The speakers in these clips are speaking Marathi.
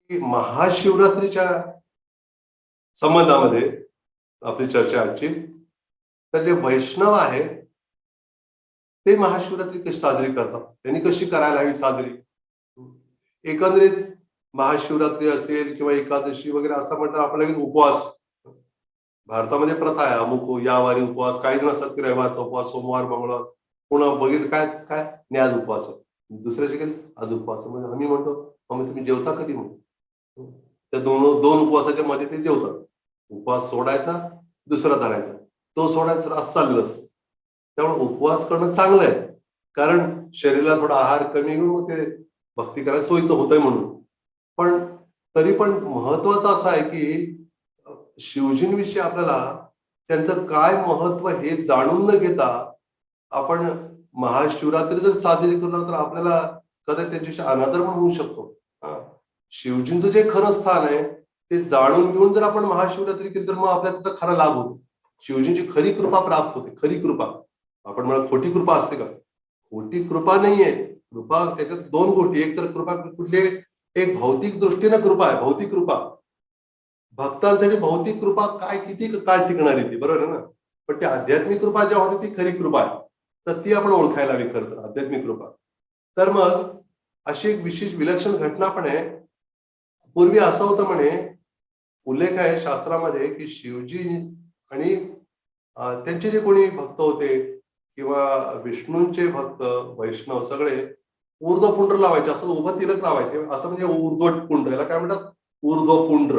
की महाशिवरात्रीच्या संबंधामध्ये आपली चर्चा आजची. तर जे वैष्णव आहेत ते महाशिवरात्री कशी साजरी करतात, त्यांनी कशी करायला हवी साजरी. एकंदरीत महाशिवरात्री असेल किंवा एकादशी वगैरे असं म्हणतात आपल्याला उपवास. भारतामध्ये प्रथा आहे अमुक या वारी उपवास, काही जण असतात की रविवारचा उपवास, सोमवार मंगळवार, पुन्हा बघितलं काय काय नाही आज उपवास आहे, दुसऱ्याचे काही आज उपवास आहे. म्हणजे आम्ही म्हणतो मग तुम्ही जेवता कधी मग. त्या दोन दोन उपवासाच्या मध्ये ते जेवतात. उपवास सोडायचा, दुसरा धरायचा, तो सोडायचा, असं चाललेलं असतं. त्यामुळे उपवास करणं चांगलं आहे, कारण शरीराला थोडा आहार कमी घेऊन ते भक्ती करायला सोयीचं होतंय म्हणून. पण तरी पण महत्वाचं असं आहे की शिवजींविषयी आपल्याला त्यांचं काय महत्व हे जाणून न घेता आपण महाशिवरात्री जर साजरी करणार तर आपल्याला कदाचित त्यांच्याविषयी अनादर पण होऊ शकतो. हा. शिवजींचं जे खरं स्थान आहे ते जाणून घेऊन जर आपण महाशिवरात्री केली तर मग आपल्याला त्याचा खरा लाभ होतो. शिवजींची खरी कृपा प्राप्त होते. खरी कृपा, आपण म्हणा खोटी कृपा असते का? खोटी कृपा नाहीये. कृपा त्याच्यात दोन गोष्टी, एक तर कृपा कुठली, एक भौतिक दृष्टीने कृपा आहे, भौतिक कृपा. भक्तांसाठी भौतिक कृपा काय किती काळ टिकणार आहे ती, बरोबर आहे ना. पण ती आध्यात्मिक कृपा जेव्हा होते ती खरी कृपा आहे, तर ती आपण ओळखायला हवी खरं तर आध्यात्मिक कृपा. तर मग अशी एक विशेष विलक्षण घटना पण आहे. पूर्वी असं होतं म्हणे, उल्लेख आहे शास्त्रामध्ये की शिवजी आणि त्यांचे जे कोणी भक्त होते किंवा विष्णूंचे भक्त वैष्णव सगळे ऊर्ध्वपुंड लावायचे, असं उभं तिलक लावायचे, असं म्हणजे ऊर्ध्वपुंड, याला काय म्हणतात, ऊर्ध्वपुंड.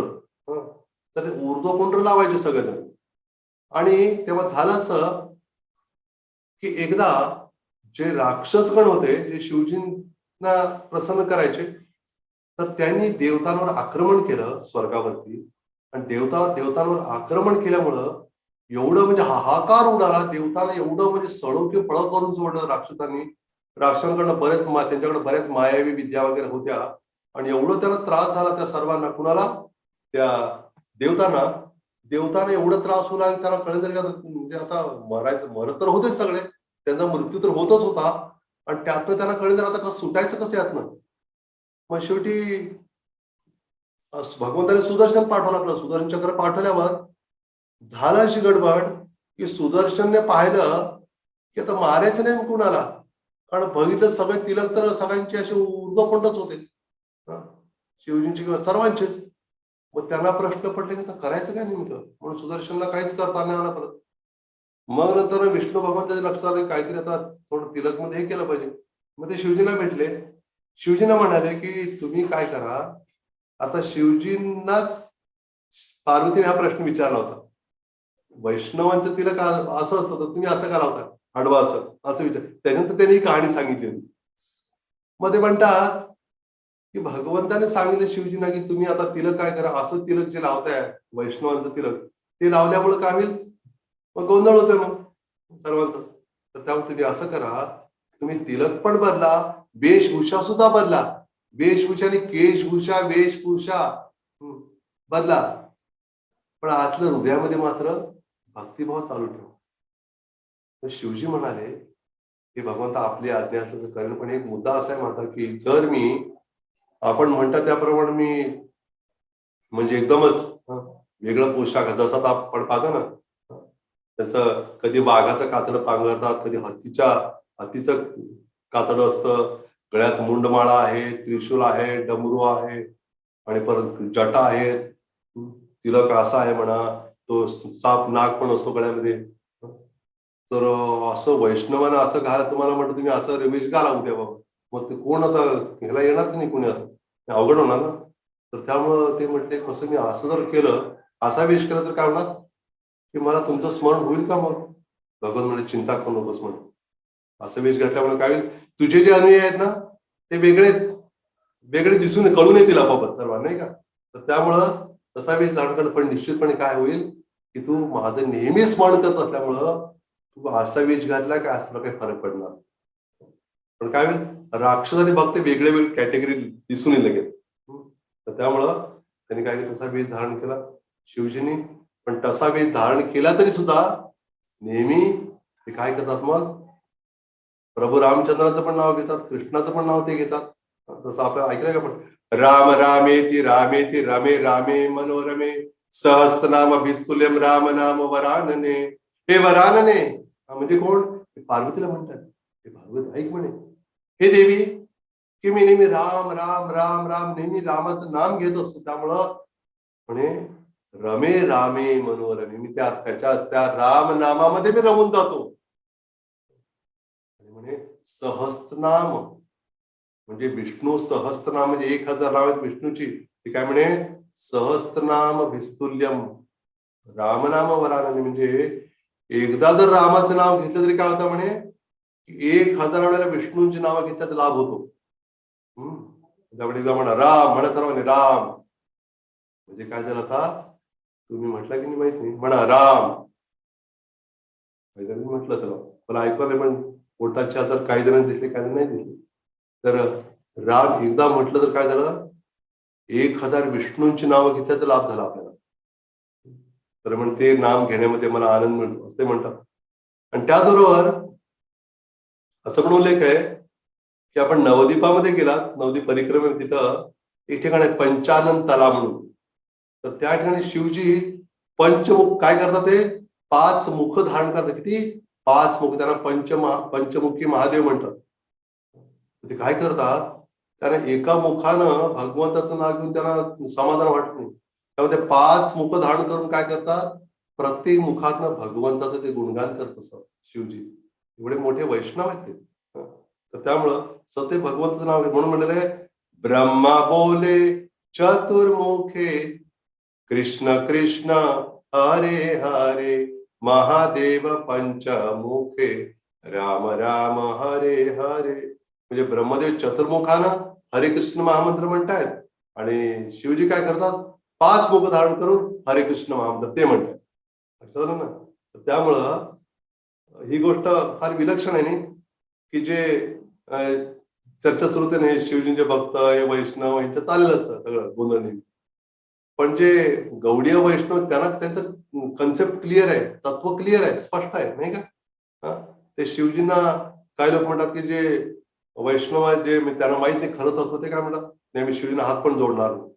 तर ते ऊर्ध्वपुंड लावायचे सगळेजण. आणि तेव्हा झालं असं की एकदा जे राक्षसगण होते, जे शिवजींना प्रसन्न करायचे, तर त्यांनी देवतांवर आक्रमण केलं स्वर्गावरती. आणि देवतांवर आक्रमण केल्यामुळं एवढं म्हणजे हाहाकार उडाला देवतांना, एवढं म्हणजे सळोके पळ करून सोडलं राक्षसांनी. राक्षसांकडनं त्यांच्याकडे बऱ्याच मायावी विद्या वगैरे होत्या. आणि एवढं त्यांना त्रास झाला त्या सर्वांना, कुणाला, त्या देवतांना. देवतांना एवढा त्रास होऊ लागला, त्यांना कळलं का म्हणजे आता मरत तर होतेच सगळे, त्यांचा मृत्यू तर होतच होता. आणि त्यातनं त्यांना कळलं आता कसं सुटायचं, कसं यातनं. मग शेवटी भगवंताने सुदर्शन पाठवलं, आपलं सुदर्शन चक्र पाठवल्यावर झालं अशी गडबड की सुदर्शनने पाहिलं की आता मारायचं नाही कुणाला, कारण बघितलं सगळे तिलक तर सगळ्यांचे असे ऊर्ध्वपुंडच होते, शिवजींची किंवा सर्वांचेच. मग त्यांना प्रश्न पडले की आता करायचं काय नेमकं, म्हणून सुदर्शनला काहीच करता नाही आला परत. मग नंतर विष्णू भगवान त्याच्या लक्षात आले काहीतरी आता थोडं तिलक मध्ये हे केलं पाहिजे. मग ते शिवजींना भेटले. शिवजींना म्हणाले की तुम्ही काय करा, आता शिवजींनाच पार्वतीने हा प्रश्न विचारला होता, वैष्णवांचं तिलक असं असतं तर तुम्ही असं का लावता आडवा, असं असं विचार. त्याच्यानंतर त्यांनी ही कहाणी सांगितली होती. मग ते म्हणतात की भगवंताने सांगितलं शिवजींना की तुम्ही आता तिलक काय करा, असं तिलक जे लावताय वैष्णवांचं तिलक, ते लावल्यामुळे काय होईल, मग गोंधळ होतोय मग सर्वांचं. तर त्यामुळे तुम्ही असं करा, तुम्ही तिलक पण बदला, वेशभूषा सुद्धा बदला. वेशभूषा आणि केशभूषा, वेशभूषा बदला, पण आतलं हृदयामध्ये मात्र भक्तिभाव चालू ठेवा. तर शिवजी म्हणाले की भगवंता आपली आज्ञा असल्याचं करेल, पण एक मुद्दा असा आहे मात्र की जर मी आपण म्हणता त्याप्रमाणे मी म्हणजे एकदमच वेगळं पोशाख, जसं आता आपण पाहतो ना, त्याचं कधी वाघाचं कातडं पांघरतात, कधी हत्तीचं कातडं असतं, गळ्यात मुंडमाळा आहे, त्रिशूल आहे, डमरू आहे, आणि परत जटा आहेत, तिलक असा आहे म्हणा, तो साप नाग पण असतो गळ्यामध्ये. तर असं वैष्णवानं असं घाला, तुम्हाला म्हणतो तुम्ही असं रमेश घाला उद्या बाबा, मग ते कोण आता ह्याला येणारच नाही कोणी, असं अवघड होणार ना. तर त्यामुळं ते म्हटले कसं मी असं जर केलं, असा वेश केला तर काय होणार की मला तुमचं स्मरण होईल का. मग भगवान म्हणजे चिंता करू नकोस म्हणून, असं वेश घातल्यामुळे काय होईल, तुझे जे अनुयायी आहेत ना ते वेगळे वेगळे दिसून कळून येतील आपापत सर्वांना, नाही का. तर त्यामुळं तसा वेश धारण करणं, पण निश्चितपणे काय होईल की तू माझं नेहमी स्मरण करत असल्यामुळं तू असा वेश घातला काय असला काही फरक पडणार. पण काय होईल, राक्षस आणि भक्त वेगळे वेगळे कॅटेगरी दिसून येईल लगेच. तर त्यामुळं त्यांनी काय केलं, तसा वेश धारण केला शिवजींनी. पण तसा वेश धारण केला तरी सुद्धा नेहमी ते काय करतात, मग प्रभू रामचंद्राचं पण नाव घेतात, कृष्णाचं पण नाव ते घेतात. तसं आपल्याला ऐकलंय का, पण राम रामेति रामेति रमे रामे मनोरमे सहस्त्रनाम भिस्तुल्यम राम नाम वरानने. हे वरानने म्हणजे कोण? पार्वतीला म्हणतात, हे पार्वती ऐक म्हणे, हे देवी की मी नेहमी राम राम राम राम नेहमी रामाचं नाम घेत असतो, त्यामुळं म्हणे रमे रामे मनोरमे, मी त्या राम नामामध्ये मी रमून जातो. म्हणे सहस्त्रनाम म्हणजे विष्णू सहस्त्रनाम म्हणजे 1000 नाव आहेत विष्णूची. ते काय म्हणे? सहस्त्रनाम भिस्तुल्यम रामनाम वरानने, म्हणजे एकदा जर रामाचं नाव घेतलं तरी काय होतं म्हणे, 1000 वेळेला विष्णूंची नावं घेतल्याचा लाभ होतो. त्यामुळे म्हणा राम, म्हणा सर्वांनी राम. म्हणजे काय झालं, आता तुम्ही म्हटलं की नाही माहित नाही, म्हणा राम. म्हटलं सर्व मला ऐकलं, पण पोटाच्या जर काही जण दिसले काही नाही दिसले, तर राम एकदा म्हटलं तर काय झालं, 1000 विष्णूंची नावं घेतल्याचा लाभ झाला आपल्याला. तर म्हणजे ते नाम घेण्यामध्ये मला आनंद मिळतो असं ते म्हणतात. आणि त्याचबरोबर असं पण उल्लेख आहे की आपण नवद्वीपामध्ये गेलात, नवद्वीप परिक्रमेत, तिथं एक ठिकाण आहे पंचानन तलाव म्हणून. तर त्या ठिकाणी शिवजी पंचमुख काय करतात, ते 5 मुख धारण करतात. किती? 5 मुख. त्यांना पंचमुखी महादेव म्हणतात. ते काय करतात, कारण एका मुखानं भगवंताचं नाव घेऊन त्यांना समाधान वाटत नाही, त्यामुळे 5 मुख धारण करून काय करतात, प्रत्येक मुखातनं भगवंताचं ते गुणगान करत असतात शिवजी. एवढे मोठे वैष्णव आहेत ते. तर त्यामुळं सते भगवंताचं नाव घेत, म्हणून म्हणलेलं आहे ब्रह्मा बोले चतुर्मुखे कृष्ण कृष्ण हरे हरे महादेव पंचमुखे राम राम हरे हरे. म्हणजे ब्रह्मदेव चतुर्मुखानं हरे कृष्ण महामंत्र म्हणतायत आणि शिवजी काय करतात, 5 मुख धारण करून हरे कृष्ण महामंत्र ते म्हणतात. लक्षात आलं ना? त्यामुळं ही गोष्ट फार विलक्षण आहे नाही, की जे चर्चा सुरू होते नाही, शिवजींचे भक्त हे वैष्णव यांचं चाललेलं असतं सगळं गोंधळ. पण जे गौडीय वैष्णव त्यांना त्यांचं कन्सेप्ट क्लिअर आहे, तत्व क्लिअर आहे, स्पष्ट आहे नाही का? ते शिवजींना काही लोक म्हणतात की जे वैष्णव आहेत, जे त्यांना माहित नाही खरं तत्व, ते काय म्हणतात, नाही मी शिवजींना हात पण जोडणार नाही.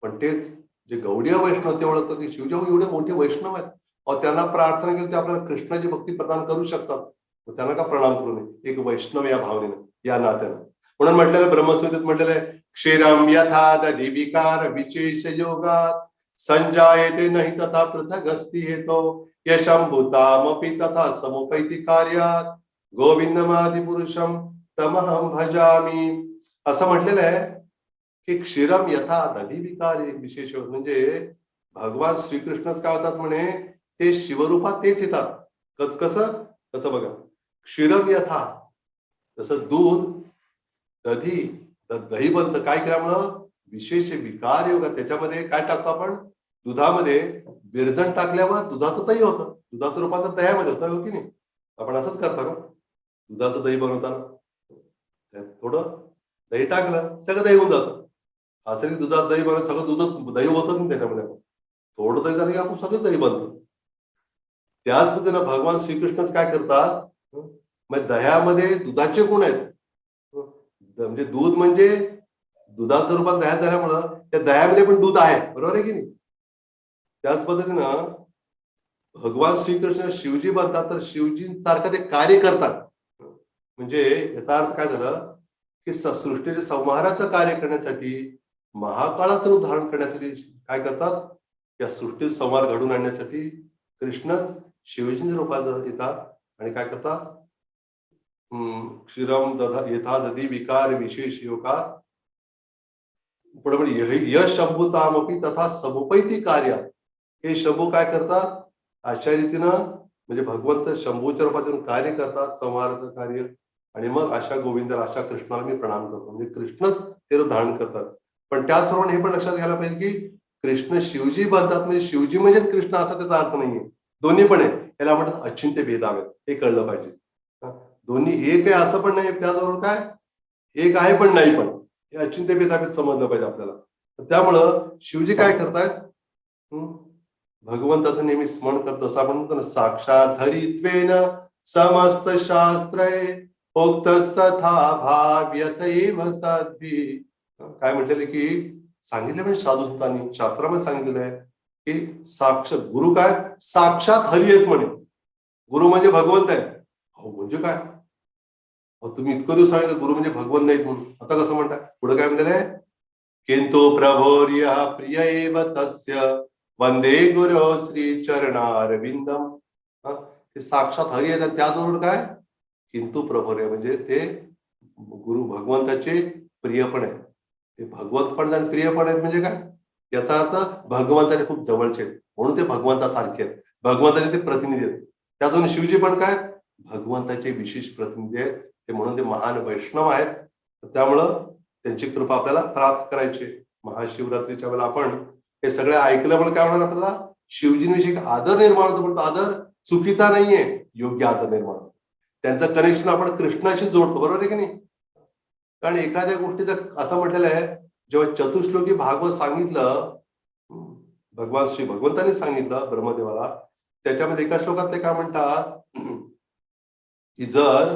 पण तेच जे गौडीय वैष्णव ते ओळखतात की शिवजी एवढे मोठे वैष्णव आहेत, त्यांना प्रार्थना केली ते आपल्याला कृष्णाची भक्ती प्रदान करू शकतात, त्यांना का प्रणाम करू नये, एक वैष्णव या भावनेनं, या नात्यानं. म्हणून म्हटलेलं ब्रह्मसूत्रेत म्हटलेलं आहे, क्षीरम यथा दधी विकार विशेष योगात संजायते नाही तथा पृथक अस्ति हेतो यशंभूतामपि तथा समुपैति कार्यात गोविंदमादि पुरुषम तमहम भजामी. असं म्हटलेलं आहे की क्षीरम यथा दधी विकार विशेष योग, म्हणजे भगवान श्रीकृष्णच काय होतात म्हणे, ते शिवरूपात तेच येतात. कसं कसं बघा, क्षीरम यथा जसं दूध, दधी दही बनतं काय केल्यामुळं, विशेष विकार योग. त्याच्यामध्ये काय टाकतो आपण, दुधामध्ये विरजण टाकल्यावर दुधाचं दही होतं, दुधाचं रूपांतर दह्यामध्ये होतं, हो की नाही? आपण असंच करता ना, दुधाचं दही बनवताना थोडं दही टाकलं सगळं दही होऊन जातं. असं की दुधात दही बनवत सगळं दूधच दही होतं ना, त्याच्यामध्ये थोडं दही झालं की आपण सगळं दही बनतं. त्याच पद्धतीनं भगवान श्रीकृष्णच काय करतात, मग दह्यामध्ये दुधाचे गुण आहेत. म्हणजे दूध म्हणजे दुधाचं रूपात दह्यात झाल्यामुळं त्या दह्यामध्ये पण दूध आहे, बरोबर आहे की नाही? त्याच पद्धतीनं भगवान श्रीकृष्ण शिवजी बनतात, तर शिवजींसारखं ते कार्य करतात. म्हणजे याचा अर्थ काय झालं की सृष्टीचे संहाराचं कार्य करण्यासाठी, महाकाळाचं रूप धारण करण्यासाठी काय करतात, या सृष्टीचा संहार घडून आणण्यासाठी कृष्णच शिवजींच्या रूपात येतात आणि काय करतात, क्षीरम यथा दधी विकार विशेष योगात पुढे म्हणजे यश शंभूतामपी तथा समुपैती कार्य. हे शंभू काय करतात, अशा रीतीनं म्हणजे भगवंत शंभूच्या रूपातून कार्य करतात, संहाराचं कार्य. आणि मग अशा गोविंदाला, अशा कृष्णाला मी प्रणाम करतो, म्हणजे कृष्णच ते रूप धारण करतात. पण त्याचप्रमाणे हे पण लक्षात घ्यायला पाहिजे की कृष्ण शिवजी बनतात म्हणजे शिवजी म्हणजेच कृष्ण असा त्याचा अर्थ नाहीये, दोन्ही पण आहे. याला म्हणतात अचिंत्य भेद आहेत, हे कळलं पाहिजे. दोन्ही एक आहे असं पण नाही, त्याचबरोबर काय एक आहे पण नाही पण, हे अचिंत्य भेदाभेद समजलं पाहिजे आपल्याला. त्यामुळं शिवजी काय करतायत, भगवंताचं नेहमी स्मरण करतो. असं आपण म्हणतो ना, साक्षात हरित्वेन समस्त शास्त्रे उक्तस्तथा भाव्यत एव सद्भिः काय म्हटलेलं की सांगितलं म्हणजे साधू संतांनी शास्त्रामध्ये सांगितलेलं आहे की साक्षात गुरु काय साक्षात हरी आहेत म्हणे. गुरु म्हणजे भगवंत आहे. हो म्हणजे काय? तुम्ही इतकं दिवस सांगितलं गुरु म्हणजे भगवंत नाहीत म्हणून, आता कसं म्हणताय? पुढे काय म्हणलेलं आहे? किंतु प्रभोर्य प्रिय एव तस्य वंदे गुरु श्री चरणारविंदम. ते साक्षात हरी आहेत आणि त्याचबरोबर काय किंतु प्रभोर्य म्हणजे ते गुरु भगवंताचे प्रिय पण आहेत. ते भगवंत पण आणि प्रिय पण आहेत म्हणजे काय? याचा अर्थ भगवंताचे खूप जवळचे आहेत म्हणून ते भगवंतासारखे आहेत. भगवंताचे ते प्रतिनिधी आहेत. त्यातून शिवजी पण काय भगवंताचे विशेष प्रतिनिधी आहेत. ते म्हणून ते महान वैष्णव आहेत. त्यामुळं त्यांची कृपा आपल्याला प्राप्त करायची. महाशिवरात्रीच्या वेळेला आपण हे सगळे ऐकलं पण काय म्हणणार आपल्याला शिवजींविषयी एक आदर निर्माण होतो. पण तो आदर चुकीचा नाहीये, योग्य आदर निर्माण होतो. त्यांचं कनेक्शन आपण कृष्णाशी जोडतो, बरोबर आहे की नाही? कारण एखाद्या गोष्टीचं असं म्हटलेलं आहे जेव्हा चतुश्लोकी भागवत सांगितलं भगवान श्री भगवंतांनी सांगितलं ब्रह्मदेवाला, त्याच्यामध्ये एका श्लोकात ते काय म्हणतात की जर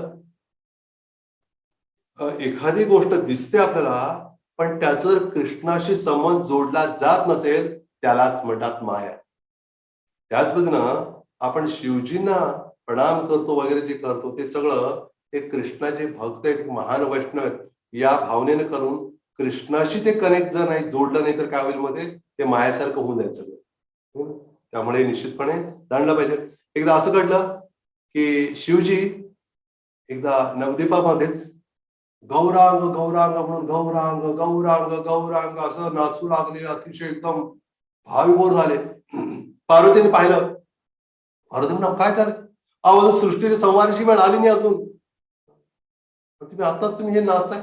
एखादी गोष्ट दिसते आपल्याला पण त्याचा जर कृष्णाशी संबंध जोडला जात नसेल त्यालाच म्हणतात माया. त्याच पद्धतीनं आपण शिवजींना प्रणाम करतो वगैरे जे करतो ते सगळं हे कृष्णाचे भक्त आहेत, महान वैष्णव आहेत या भावनेनं करून कृष्णाशी ते कनेक्ट जर नाही जोडलं नाही तर काय होईल मध्ये ते मायासारखं होऊन जाईल सगळं. त्यामुळे निश्चितपणे जाणलं पाहिजे. एकदा असं घडलं की शिवजी एकदा नवदीपामध्येच गौरांग गौरांग म्हणून गौरांग गौरांग गौरांग असं नाचू लागले, अतिशय एकदम भाविभोर झाले. पार्वतीने पाहिलं. पार्वती म्हणा काय झालं? अहो सृष्टीची संवाराची वेळ आली नाही अजून. तुम्ही आताच तुम्ही हे नाचताय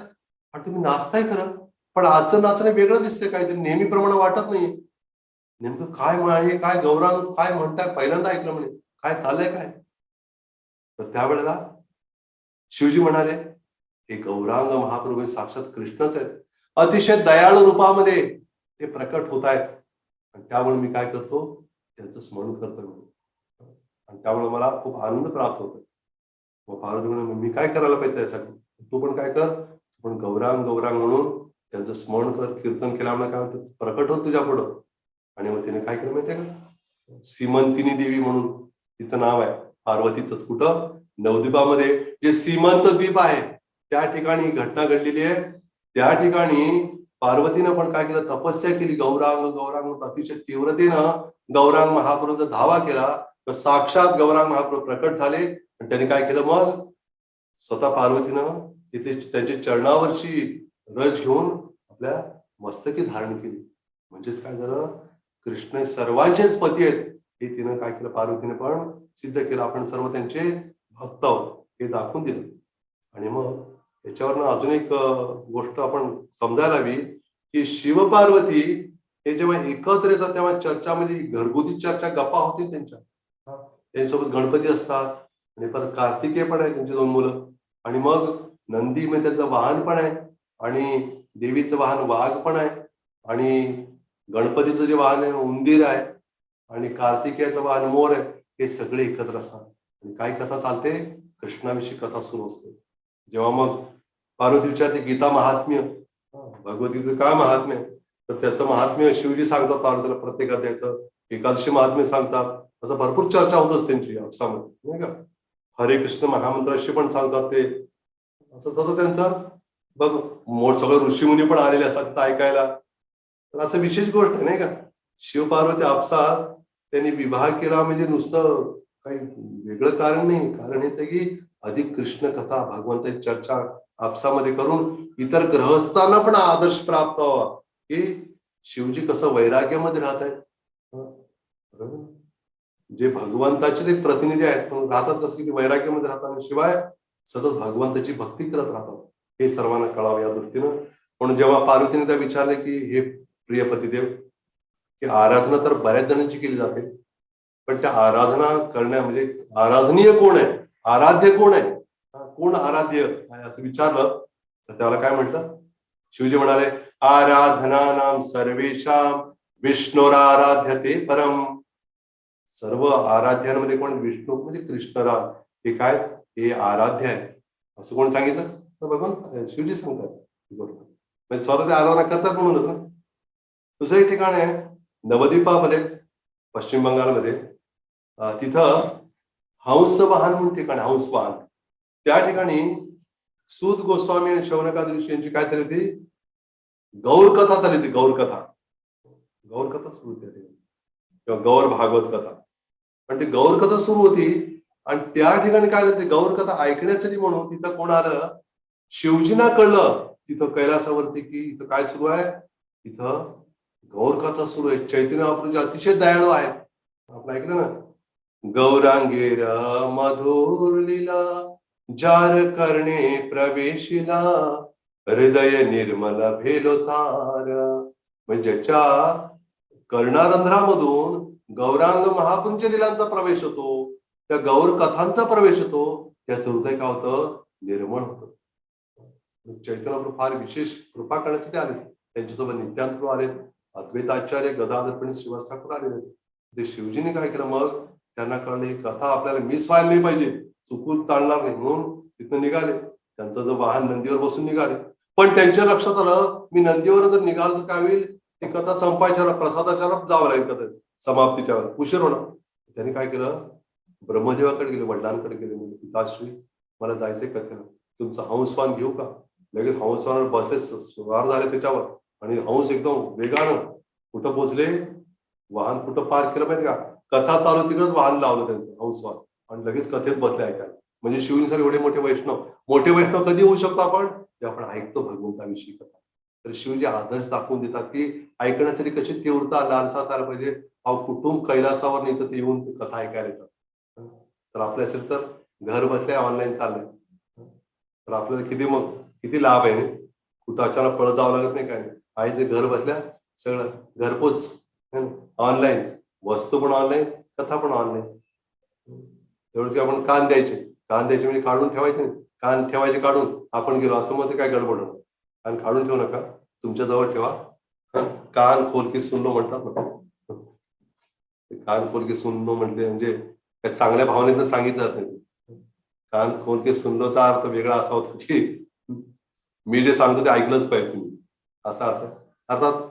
आणि तुम्ही नाचताय खरं पण आजचं नाचणं वेगळं दिसतंय, काहीतरी नेहमीप्रमाणे वाटत नाहीये. नेमकं काय हे काय गौरांग काय म्हणताय? पहिल्यांदा ऐकलं म्हणे. काय चाललंय काय? तर त्यावेळेला शिवजी म्हणाले हे गौरांग महाप्रभू हे साक्षात कृष्णच आहेत. अतिशय दयाळू रूपामध्ये ते प्रकट होत आहेत आणि त्यामुळे मी काय करतो त्यांचं स्मरण करतो आणि त्यामुळे मला खूप आनंद प्राप्त होतो. मग पार्वती म्हणे मी काय करायला पाहिजे त्यासाठी? तू पण काय कर, पण गौरांग गौरांग म्हणून त्यांचं स्मरण कर, कीर्तन केल्यामुळे काय होतं प्रकट होत तुझ्या पुढं. आणि मग तिने काय केलं माहितीये का? सीमंतिनी देवी म्हणून तिचं नाव आहे पार्वतीच. कुठं? नवद्वीपामध्ये जे सीमंत द्वीप आहे त्या ठिकाणी घटना घडलेली आहे. त्या ठिकाणी पार्वतीनं पण काय केलं तपस्या केली. गौरांग गौरांग अतिशय तीव्रतेनं गौरांग महाप्रभूचा धावा केला तर साक्षात गौरांग महाप्रभू प्रकट झाले आणि त्यांनी काय केलं मग स्वतः पार्वतीनं तिथे त्यांच्या चरणावरची रज घेऊन आपल्या मस्तकी धारण केली. म्हणजेच काय झालं कृष्ण सर्वांचेच पती आहेत हे तिनं काय केलं पार्वतीने पण सिद्ध केलं. आपण सर्व त्यांचे भक्त आहोत हे दाखवून दिलं. आणि मग याच्यावरनं अजून एक गोष्ट आपण समजायला हवी की शिवपार्वती हे जेव्हा एकत्र येतात तेव्हा चर्चा म्हणजे घरगुती चर्चा गप्पा होती त्यांच्या. त्यांच्यासोबत गणपती असतात आणि परत कार्तिकेय पण आहे त्यांची 2 मुलं आणि मग नंदी म्हणजे त्यांचं वाहन पण आहे आणि देवीचं वाहन वाघ पण आहे आणि गणपतीचं जे वाहन आहे उंदीर आहे आणि कार्तिकेयचं वाहन मोर आहे. हे सगळे एकत्र असतात आणि काय कथा चालते कृष्णाविषयी कथा सुरू असते. जेव्हा मग पार्वती विचारते गीता महात्म्य भगवतीचं काय महात्म्य तर त्याचं महात्म्य शिवजी सांगतात पार्वतीला प्रत्येक अध्यायाचं. एकादशी महात्म्य सांगतात. असं भरपूर चर्चा होत असते त्यांची आपसामध्ये नाही का. हरे कृष्ण महामंत्राशी पण सांगतात ते. असं तसं त्यांचं बघ मोठ सगळं ऋषीमुनी पण आलेले असतात तिथं ऐकायला. तर असं विशेष गोष्ट आहे नाही का. शिवपार्वती आपसात त्यांनी विवाह केला म्हणजे नुसतं काही वेगळं कारण नाही. कारण हेच आहे की अधिक कृष्ण कथा भगवंताची चर्चा आपसामध्ये करून इतर ग्रहस्थांना पण आदर्श प्राप्त व्हावा की शिवजी कसं वैराग्यामध्ये राहत आहेत. जे भगवंताचे एक प्रतिनिधी आहेत पण राहतात कसं की वैराग्यामध्ये राहतात आणि शिवाय सतत भगवंताची भक्ती करत राहतात. हे सर्वांना कळावं या दृष्टीनं. म्हणून जेव्हा पार्वतीने त्या विचारले की हे प्रिय पतिदेव की आराधना तर बऱ्याच जणांची केली जाते पण त्या आराधना करण्या म्हणजे आराधनीय कोण आहे, आराध्य कोण आहे, कोण आराध्य आहे असं विचारलं तर त्याला काय म्हटलं शिवजी म्हणाले आराधना नाम सर्वेशाम विष्णुराराध्यते परम. सर्व आराध्यांमध्ये कोण विष्णू म्हणजे कृष्णराव हे काय हे आराध्य आहे असं कोण सांगितलं तर भगवान शिवजी सांगतात. म्हणजे स्वतः ते आराधना करतात म्हणूनच ना. दुसरं एक ठिकाण आहे नवद्वीपामध्ये, पश्चिम बंगालमध्ये, तिथं हंसवाहन म्हणून ठिकाण आहे, हंसवाहन. त्या ठिकाणी सूत गोस्वामी आणि शौनकादी ऋषी यांची काय झाली ती गौर कथा झाली, ती गौर कथा. गौर कथा सुरू होती किंवा गौर भागवत कथा. पण ती गौर कथा सुरू होती आणि त्या ठिकाणी काय झालं, गौर कथा ऐकण्यासाठी म्हणून तिथं कोण आलं, शिवजींना कळलं तिथं कैलासावरती की इथं काय सुरू आहे, इथं गौर कथा सुरू आहे. चैतन्य महाप्रभू अतिशय दयाळू आहेत. आपण ऐकलं ना, गौरांगेर मधुर लीला जार करणे प्रवेशिला हृदय निर्मल भेलोतार. म्हणजे ज्याच्या कर्णारंध्रामधून गौरांग महापुंज लीलांचा प्रवेश होतो, त्या गौर कथांचा प्रवेश होतो, त्याचं हृदय काय होतं, निर्मळ होतं. चैतन्य फार विशेष कृपा करण्यासाठी आले. त्यांच्यासोबत नित्यानंद आले, अद्वैताचार्य गदाधर पंडित श्रीवास ठाकूर आलेले. ते शिवजीने काय केलं, मग त्यांना कळलं ही कथा आपल्याला मिस व्हायला नाही पाहिजे, चुकून चालणार नाही, म्हणून तिथं निघाले. त्यांचं जो वाहन नंदीवर बसून निघाले. पण त्यांच्या लक्षात आलं मी नंदीवर जर निघालो तर काय होईल, ती कथा संपायच्या प्रसादाच्या जावं लागेल, कथा समाप्तीच्या वेळेला उशीर होणार. त्यांनी काय केलं, ब्रह्मदेवाकडे गेले, वडिलांकडे गेले. म्हणजे पिताश्री मला जायचंय कथेला, तुमचा हंसवान घेऊ का. लगेच हंसवानावर बसले, स्वार झाले त्याच्यावर आणि हंस एकदम वेगानं कुठं पोहोचले, वाहन कुठं पार केलं माहिती का, कथा चालू तिकडच वाहन लावलं त्यांचं हंसवान आणि लगेच कथेत बसले ऐकायला. म्हणजे शिवजी सर एवढे मोठे वैष्णव कधी होऊ शकतो आपण, जे आपण ऐकतो भगवंताविषयी कथा. तर शिवजी आदर्श दाखवून देतात की ऐकण्यासाठी कशी तीव्रता लालसा असायला पाहिजे. कुटुंब कैलासावर नाही तर ते येऊन कथा ऐकायला येतात. तर आपल्या असेल तर घर बसल्या ऑनलाईन चाललंय, तर आपल्याला किती लाभ आहे ना. कुठं अचानक पळत जावं लागत नाही, काय नाही, आहे ते घर बसल्या सगळं घरपोच ऑनलाईन, वस्तू पण ऑनलाईन, कथा पण ऑनलाईन. एवढंच आपण कान द्यायचे म्हणजे काढून ठेवायचे नाही, कान ठेवायचे काढून, आपण गेलो असं मध्ये काय गडबड. कान काढून ठेवू नका, तुमच्या जवळ ठेवा. कान खोल के सुनलो म्हणतात ना, कान खोल के सुनलो म्हणजे चांगल्या भावनेतनं सांगितलं जात नाही. कान खोल के सुनलोचा अर्थ वेगळा असा होतो की मी जे सांगतो ते ऐकलंच पाहिजे तुम्ही, असा अर्थ. अर्थात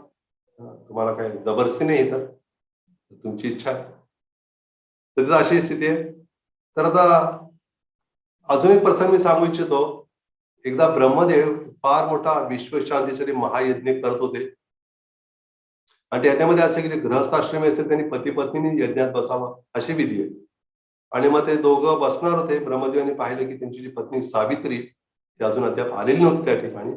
तुम्हाला काय जबरदस्ती नाही तर तुमची इच्छा आहे, तर अशी स्थिती आहे. तर आता अजून एक प्रसंग मी सांगू इच्छितो. एकदा ब्रह्मदेव फार मोठा विश्वशांतीसाठी महायज्ञ करत होते आणि त्याच्यामध्ये असे की गृहस्थाश्रमी असते त्यांनी पती पत्नीने यज्ञात बसावं अशी विधी आहे. आणि मग ते दोघं बसणार होते. ब्रह्मदेवाने पाहिलं की त्यांची जी पत्नी सावित्री ती अजून अद्याप आलेली नव्हती त्या ठिकाणी.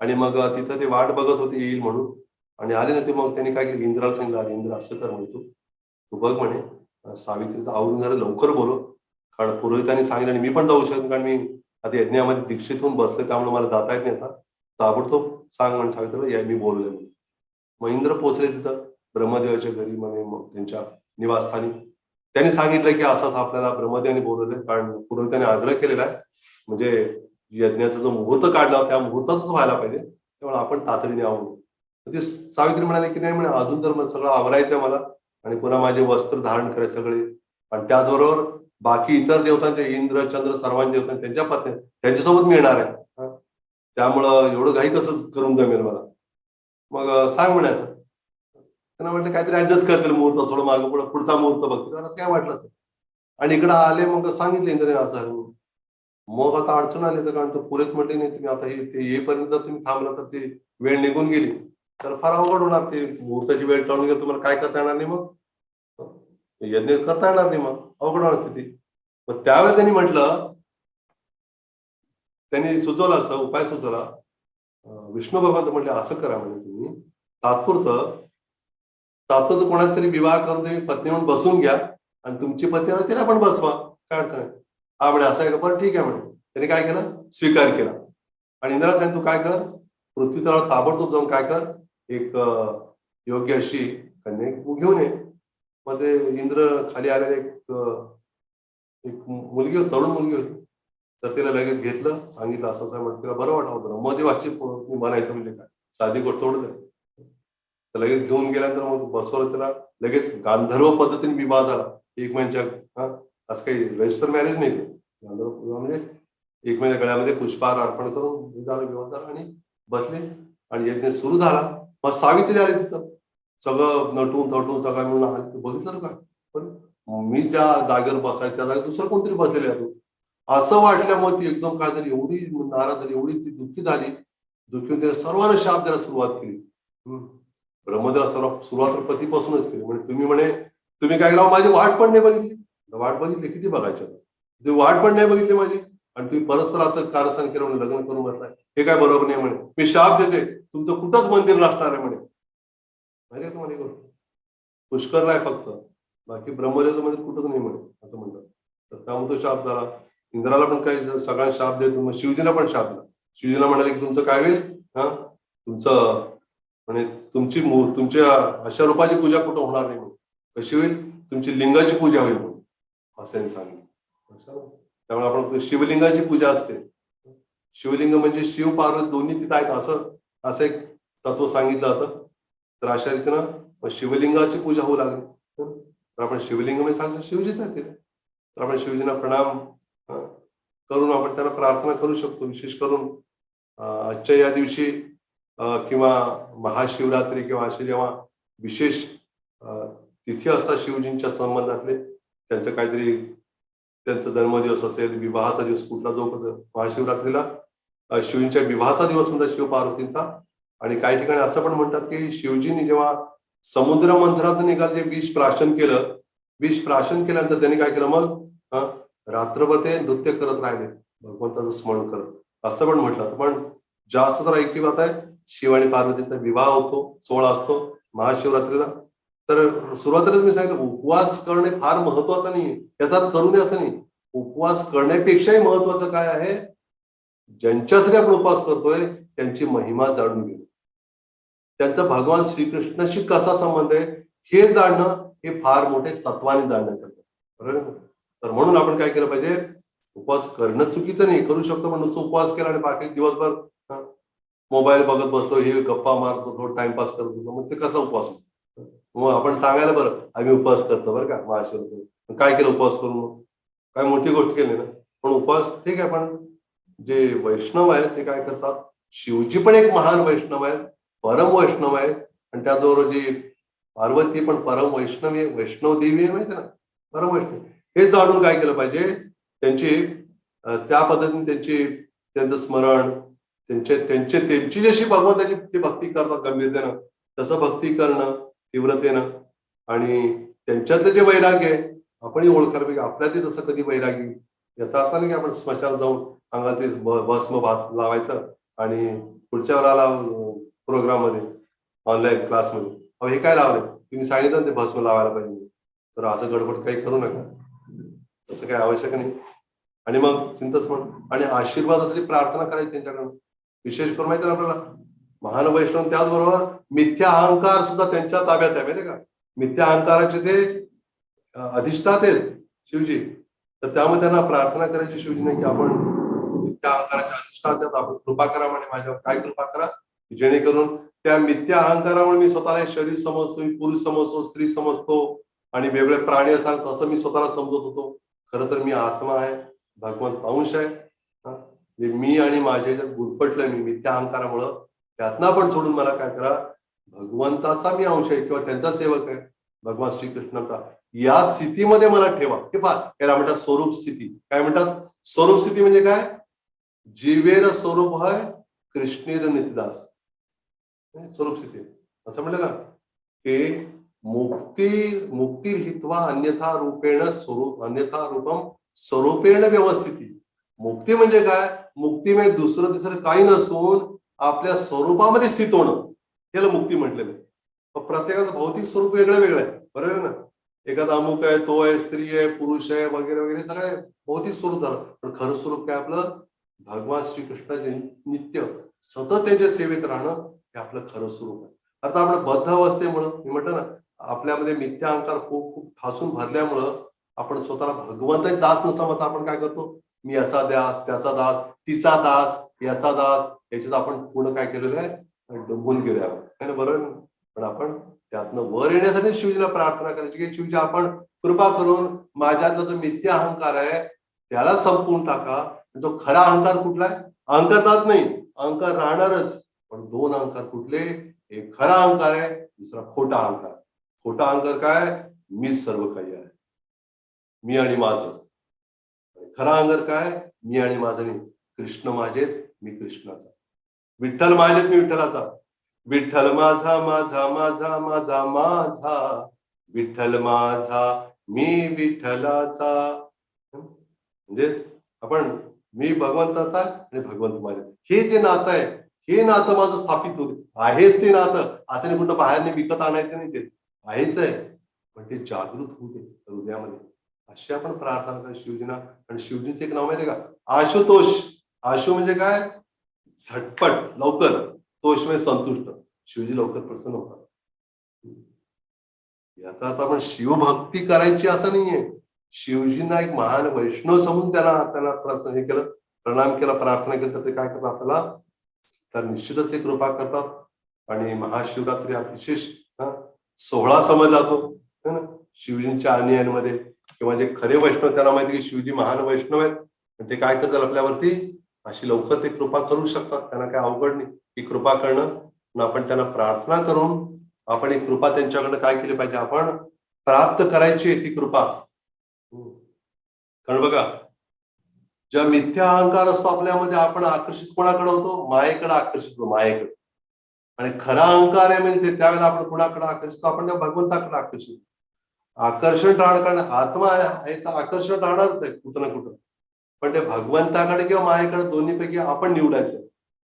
आणि मग तिथं ते वाट बघत होते येईल म्हणून, आणि आले ना ते. मग त्यांनी काय केलं, इंद्राला सांगितलं, इंद्र असं कर म्हणतो, तू बघ म्हणे सावित्रीचं आवरून जरा लवकर बोलव, कारण पुरोहितांनी सांगितलं आणि मी पण जाऊ शकतो, कारण मी आता यज्ञामध्ये दीक्षित होऊन बसले, त्यामुळे मला जाता येत नाही. आता ताबडतोब सांग म्हणे सावित्रीला, या मी बोलवले म्हणून. मग इंद्र पोहोचले तिथं ब्रह्मदेवाच्या घरी, म्हणे मग त्यांच्या निवासस्थानी. त्यांनी सांगितलं की असंच आपल्याला ब्रह्मदेवाने बोलवलंय, कारण पुरोहितांनी आग्रह केलेला आहे, म्हणजे यज्ञाचा जो मुहूर्त काढला त्या मुहूर्तातच व्हायला पाहिजे, त्यामुळे आपण तातडीने यावं. ती सावित्री म्हणाले की नाही म्हणे, अजून तर सगळं आवरायचंय मला, आणि पुन्हा माझे वस्त्र धारण करायचे सगळे, आणि त्याचबरोबर बाकी इतर देवतांचे, इंद्र चंद्र सर्वांचे देवतांचे त्यांच्या पत्नी त्यांच्यासोबत मी येणार आहे, त्यामुळं एवढं घाई कसं करून जमेल मला. मग सांग म्हणायचं. त्यांना म्हटलं काहीतरी ऍडजस्ट करतील, मुहूर्त थोडं मागं पुढं, पुढचा मुहूर्त बघतो, त्यांना काय वाटलं. आणि इकडे आले, मग सांगितलं इंद्रने असं. मग आता अडचण आली, तर कारण तो पुरेत म्हटले नाही तुम्ही आता ते येईपर्यंत जर तुम्ही थांबला तर ती वेळ निघून गेली तर फार अवघड होणार. ते मुहूर्ताची वेळ टळून गेली, तुम्हाला काय करता येणार नाही, मग यज्ञ करता येणार नाही, मग अवघड होणार स्थिती. मग त्यावेळेस त्यांनी सुचवलं, असं उपाय सुचवला. विष्णू भगवंत म्हटले असं करा म्हणे, तुम्ही तात्पुरतं कोणाचा तरी विवाह करून तुम्ही पत्नी म्हणून बसून घ्या, आणि तुमची पत्नी तिला पण बसवा, काय अडचण आहे. हा म्हणे असं आहे का, पण ठीक आहे म्हणे. त्यांनी काय केलं, स्वीकार केला. आणि इंद्राला सांगितलं तू काय कर, पृथ्वी तळावर ताबडतोब जाऊन काय कर, एक योग्य अशी कन्या घेऊन ये. मग ते इंद्र खाली आलेले एक मुलगी, तरुण मुलगी होती, तर तिला लगेच घेतलं, सांगितलं असं असं म्हटलं, तिला बरं वाटलं. मध्यवाची म्हणायचं म्हणजे काय, साधी गोष्ट थोडंच आहे. तर लगेच घेऊन गेल्यानंतर मग बसवलं तिला. लगेच गांधर्व पद्धतीने विवाह झाला, एक महिन्याच्या. असं काही रजिस्टर मॅरेज नाही, ते गांधर्व म्हणजे एक महिन्या गळ्यामध्ये पुष्पहार अर्पण करून झालं, विवाह झाला आणि बसले. आणि यज्ञ सुरू झाला. मग सावित्री आली तिथं, सगळं नटून थटून सगळं मिळून आली. बघितलं का, मी ज्या जागेवर बसायचं त्या जागेवर दुसरं कोणतरी बसलेलं आहे असं वाटल्यामुळे ती एकदम काय झाली, एवढी नाराज झाली, एवढी ती दुःखी झाली. दुःखी तिने सर्वांना शाप द्यायला सुरुवात केली. ब्रह्मदेवाला सर्व सुरुवात पतीपासूनच केली. म्हणजे तुम्ही म्हणे तुम्ही काय केलं, माझी वाट पण नाही बघितली. वाट बघितली किती बघायची, तुम्ही वाट पण नाही बघितली माझी, आणि तुम्ही परस्पर असं कारस्थान केलं म्हणे, लग्न करून म्हटलंय, हे काय बरोबर नाही म्हणे. मी शाप देते, तुमचं कुठंच मंदिर नसणार आहे म्हणे. माहिती आहे तुम्हाला ही गोष्ट, पुष्करला आहे फक्त, बाकी ब्रह्मदेवाचं मंदिर कुठंच नाही म्हणे असं म्हणतात. तर त्यामुळे तो शाप झाला. इंद्राला पण काही सगळ्यांना शाप देतो, मग शिवजीला पण शाप दिला. शिवजीला म्हणाले की तुमचं काय होईल, तुमचं म्हणजे तुमच्या अशा रूपाची पूजा कुठं होणार नाही म्हणून. कशी होईल, तुमची लिंगाची पूजा होईल म्हणून असं सांगितलं. त्यामुळे आपण शिवलिंगाची पूजा असते. शिवलिंग म्हणजे शिव पार्वती दोन्ही तिथं आहेत असं एक तत्व सांगितलं जातं. तर अशा रीतीनं शिवलिंगाची पूजा होऊ लागली. तर आपण शिवलिंग म्हणजे सांगतो शिवजीच आहे तिथे. तर आपण शिवजींना प्रणाम करून आपण त्यांना प्रार्थना करू शकतो. विशेष करून आजच्या या दिवशी किंवा महाशिवरात्री किंवा असे जेव्हा विशेष तिथी असतात शिवजींच्या संबंधातले, त्यांचं काहीतरी त्यांचा जन्मदिवस असेल, विवाहाचा दिवस कुठला जो महाशिवरात्रीला शिवजींच्या विवाहाचा दिवस म्हणतात शिव पार्वतींचा. आणि काही ठिकाणी असं पण म्हणतात की शिवजींनी जेव्हा समुद्र मंथनातून निघाल जे विष प्राशन केलं, विष प्राशन केल्यानंतर त्यांनी काय केलं, मग रात्रभर ते नृत्य करत राहिले भगवंताचं स्मरण करत, असं पण म्हटलं. पण जास्त तर ऐकी बात आहे, शिव आणि पार्वतीचा विवाह होतो, सोहळा असतो महाशिवरात्रीला. तर सुरुवातीलाच मी सांगितलं, उपवास करणे फार महत्वाचं नाही, याचा करू नये असं नाही. उपवास करण्यापेक्षाही महत्वाचं काय आहे, ज्यांच्यासाठी आपण उपवास करतोय त्यांची महिमा जाणून घेणं, त्यांचा भगवान श्रीकृष्णाशी कसा संबंध आहे हे जाणणं, हे फार मोठे तत्वाने जाणण्याचं. बरोबर. तर म्हणून आपण काय केलं पाहिजे, उपवास करणं चुकीचं नाही, करू शकतो, पण नुसतं उपवास केला आणि बाकी दिवसभर मोबाईल बघत बसलो, हे गप्पा मारतो, थोडं टाइमपास करत होतो, मग ते कसा उपवास. मग आपण सांगायला बरं आम्ही उपवास करतो बरं का महाशिवरात्री, काय केलं उपवास करून, काय मोठी गोष्ट केली ना. पण उपवास ठीक आहे, पण जे वैष्णव आहेत ते काय करतात, शिवजी पण एक महान वैष्णव आहेत, परम वैष्णव आहेत, आणि त्याचबरोबर जी पार्वती पण परम वैष्णवी आहे, वैष्णव देवी आहे, माहिती ना, परम वैष्णव. हे जाणून काय केलं पाहिजे, त्यांची त्या पद्धतीने त्यांचं स्मरण, त्यांची जशी भगवंताची ते भक्ती करतात गंभीरतेनं, तसं भक्ती करणं तीव्रतेनं. आणि त्यांच्यातलं जे वैराग्य आहे आपणही ओळखायला पाहिजे, आपल्यातही तसं कधी वैरागी. याचा अर्थ नाही की आपण स्मशानात जाऊन अंगात ते भस्म लावायचं आणि पुढच्या वेळेला प्रोग्राम मध्ये ऑनलाईन क्लासमध्ये हे काय लावलंय, तुम्ही सांगितलं ते भस्म लावायला पाहिजे, तर असं गडबड काही करू नका, तसं काही आवश्यक नाही. आणि मग चिंतास्मरण आणि आशीर्वादासाठी प्रार्थना करायची त्यांच्याकडून. विशेष करून माहिती आहे आपल्याला, महान वैष्णव त्याचबरोबर मिथ्या अहंकार सुद्धा त्यांच्या ताब्यात आहे, माहिती का. मिथ्या अहंकाराचे ते अधिष्ठात आहेत शिवजी. तर त्यामुळे त्यांना प्रार्थना करायची शिवजीने की आपण मिथ्या अहंकाराच्या अधिष्ठात आहेत, आपण कृपा करा म्हणे माझ्यावर. काय कृपा करा, जेणेकरून त्या मिथ्या अहंकारामुळे मी स्वतःला शरीर समजतो, मी पुरुष समजतो, स्त्री समजतो आणि वेगळे प्राणी असतात तसं मी स्वतःला समजत होतो. खरं तर मी आत्मा आहे, भगवंत अंश आहे. मी आणि माझ्या ज्यात गुरफटलं मी मिथ्या अहंकारामुळं, त्यातनं पण सोडून मला काय करा, भगवंताचा मी अंश आहे किंवा त्यांचा सेवक आहे भगवान श्रीकृष्णाचा, या स्थितीमध्ये मला ठेवा. हे पहा, याला म्हणतात स्वरूप स्थिती. काय म्हणतात स्वरूप स्थिती म्हणजे काय, जीवेर स्वरूप है कृष्णेर नित्यदास, स्वरूप स्थिती असं म्हणलं ना की मुक्ती हित्वा अन्यथा रूपेण स्वरूप, अन्यथा रूपम स्वरूपेण व्यवस्थिती. मुक्ती म्हणजे काय, मुक्ती म्हणजे दुसरं तिसरं काही नसून आपल्या स्वरूपामध्ये स्थित होणं, याला मुक्ती म्हटलेलं आहे. प्रत्येकाचं भौतिक स्वरूप वेगळं वेगळं आहे, बरोबर ना. एखादा अमुक आहे, तो आहे, स्त्री आहे, पुरुष आहे, वगैरे वगैरे सगळं भौतिक स्वरूप झालं. पण खरं स्वरूप काय आपलं, भगवान श्रीकृष्णाचे नित्य सतत त्यांच्या सेवेत राहणं, हे आपलं खरं स्वरूप आहे. आता आपण बद्ध अवस्थेमुळं, मी म्हटलं ना, आपल्यामध्ये मिथ्या अहंकार खूप खूप ठासून भरल्यामुळं आपण स्वतःला भगवंताचे दास न समजता आपण काय करतो, मी याचा दास, त्याचा दास, तिचा दास, याचा दास, याच्यात आपण पूर्ण काय केलेलं आहे, डुंबून गेलो आहे, बरोबर. पण आपण त्यातनं वर येण्यासाठी शिवजीला प्रार्थना करायची की शिवजी आपण कृपा करून माझ्यातला जो मिथ्या अहंकार आहे त्याला संपवून टाका. जो खरा अहंकार कुठला आहे, अहंकार जात नाही, अहंकार राहणारच, पण दोन अहंकार कुठले? एक खरा अहंकार आहे, दुसरा खोटा अहंकार. खोटा अहंकार काय? मी सर्व काही आहे, मी आणि माझं. खरा अहंकार काय? मी आणि माझं नाही, कृष्ण माझेत, मी कृष्णाचा. विठ्ठल माझेत, मी विठ्ठलाचा. विठ्ठल माझा माझा माझा माझा माझा, विठ्ठल माझा मी विठ्ठलाचा. म्हणजे आपण मी भगवंताचा आणि भगवंत माझे, हे जे नातं आहे, हे नातं माझं स्थापित होते. आहेच ते नातं, असं नाही कुठं बाहेरने विकत आणायचं नाही, ते आहेच आहे, पण ते जागृत होते हृदयामध्ये. अशी आपण प्रार्थना करा शिवजींना. आणि शिवजींचं एक नाव माहितीये का? आशुतोष. आशु म्हणजे काय? झटपट, लवकर. तोष म्हणजे संतुष्ट. शिवजी लवकर प्रसन्न होतात. याचा अर्थ आपण शिवभक्ती करायची असं नाहीये. शिवजींना एक महान वैष्णव समजून त्यांना त्यांना हे केलं, प्रणाम केला, प्रार्थना केली, तर ते काय करतात आपल्याला? तर निश्चितच ते कृपा करतात. आणि महाशिवरात्री हा विशेष सोहळा समजला जातो शिवजींच्या अनुयायांमध्ये. किंवा जे खरे वैष्णव त्यांना माहिती की शिवजी महान वैष्णव आहेत, ते काय करतात आपल्यावरती? अशी लवकर ते कृपा करू शकतात. त्यांना काय अवघड नाही की कृपा करणं. आपण त्यांना प्रार्थना करून आपण एक कृपा त्यांच्याकडनं काय केली पाहिजे? आपण प्राप्त करायची ती कृपा. कारण बघा, ज्या मिथ्या अहंकार असतो आपल्यामध्ये, आपण आकर्षित कोणाकडे होतो? मायेकडे आकर्षित होतो, मायेकडे. आणि खरा अहंकार आहे म्हणजे त्यावेळेला आपण कोणाकडे आकर्षित? आपण त्या भगवंताकडे आकर्षित. आकर्षण राहणं, कारण आत्मा आहे तर आकर्षण राहणारच आहे कुठं ना कुठं. पण ते भगवंताकडे किंवा मायेकडे दोन्हीपैकी आपण निवडायचं.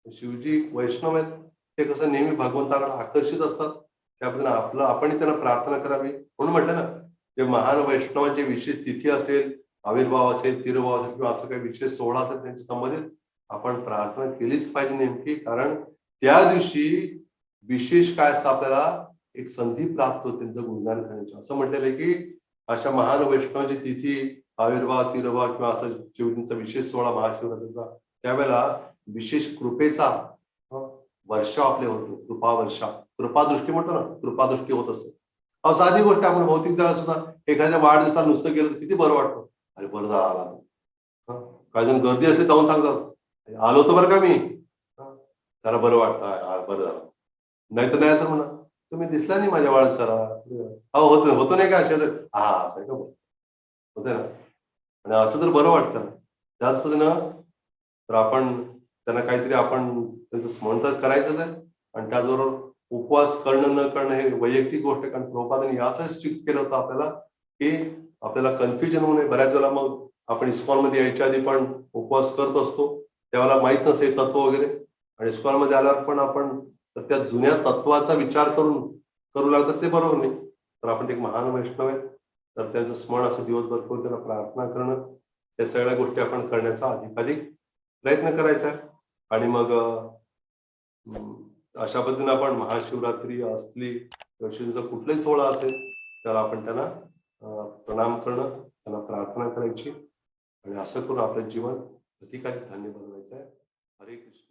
शिवजी वैष्णव आहेत, ते कसं नेहमी भगवंताकडे आकर्षित असतात. त्या पद्धतीने आपण त्यांना प्रार्थना करावी. म्हणून म्हटलं ना, जे महान वैष्णवांची विशेष तिथी असेल, आविर्भाव असेल, तिरुभाव असेल, किंवा असं काही विशेष सोहळा असेल त्यांच्या संबंधित, आपण प्रार्थना केलीच पाहिजे नेमकी. कारण त्या दिवशी विशेष काय असतं? आपल्याला एक संधी प्राप्त होते त्यांचं गुणगान करण्याची. असं म्हटलेलं आहे की अशा महान वैष्णवांची तिथी, आविर्भाव, तिरुभाव किंवा असं शिवजींचा विशेष सोहळा महाशिवरात्रीचा, त्यावेळेला विशेष कृपेचा वर्षाव आपले होतो. कृपा वर्षा, कृपादृष्टी म्हणतो ना, कृपादृष्टी होत असते. साधी गोष्ट, आपण भौतिक जागा सुद्धा एखाद्या वाढदिवसाला नुसतं गेलं तर किती बरं वाटतं. अरे बरं झालं आला तो. काही जण गर्दी असली जाऊन सांगतात, आलो होतो बरं का मी, त्याला बरं वाटतं, बरं झालं. नाहीतर नाही तर म्हणा, तुम्ही दिसला नाही माझ्या वाढदिवसाला. होतो नाही का अशा? हा असं का होते ना. आणि असं तर बरं वाटतं ना. त्याच पद्धतीनं तर आपण त्यांना काहीतरी आपण त्यांचं स्मरण तर करायचंच आहे. आणि त्याचबरोबर उपवास करणं न करणं हे वैयक्तिक गोष्ट आहे. कारण प्रभुपादांनी यासाठी स्ट्रिक्ट केलं होतं आपल्याला की आपल्याला कन्फ्युजन होऊ नये. बऱ्याच वेळेला मग आपण इस्कॉनमध्ये यायच्या आधी पण उपवास करत असतो, त्यावेळेला माहित नसते तत्व वगैरे. आणि इस्कॉनमध्ये आल्यावर पण आपण त्या जुन्या तत्वाचा विचार करू लागतात, ते बरोबर नाही. तर आपण एक महान वैष्णव आहे, तर त्यांचं स्मरण असं दिवसभर करून त्यांना प्रार्थना करणं, या सगळ्या गोष्टी आपण करण्याचा अधिकाधिक प्रयत्न करायचा आहे. आणि मग अशा पद्धतीने आपण महाशिवरात्री असली, शिवजींचा कुठलाही सोहळा असेल, त्याला आपण त्यांना प्रणाम करणं, त्यांना प्रार्थना करायची. आणि असं करून आपलं जीवन अधिकाधिक धन्य बनवायचं आहे. हरे कृष्ण.